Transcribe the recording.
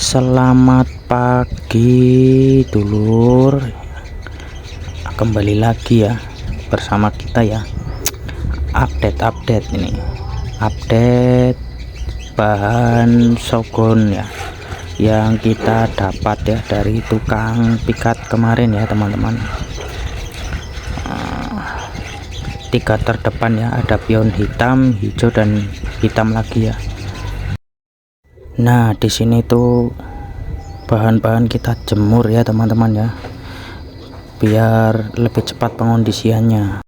Selamat pagi dulur, kembali lagi ya bersama kita ya. Update ini, update bahan sogon ya yang kita dapat ya dari tukang pikat kemarin ya teman-teman. Tiga terdepan ya, ada pion hitam, hijau dan hitam lagi ya. Nah, di sini tuh bahan-bahan kita jemur ya teman-teman ya, biar lebih cepat pengondisiannya.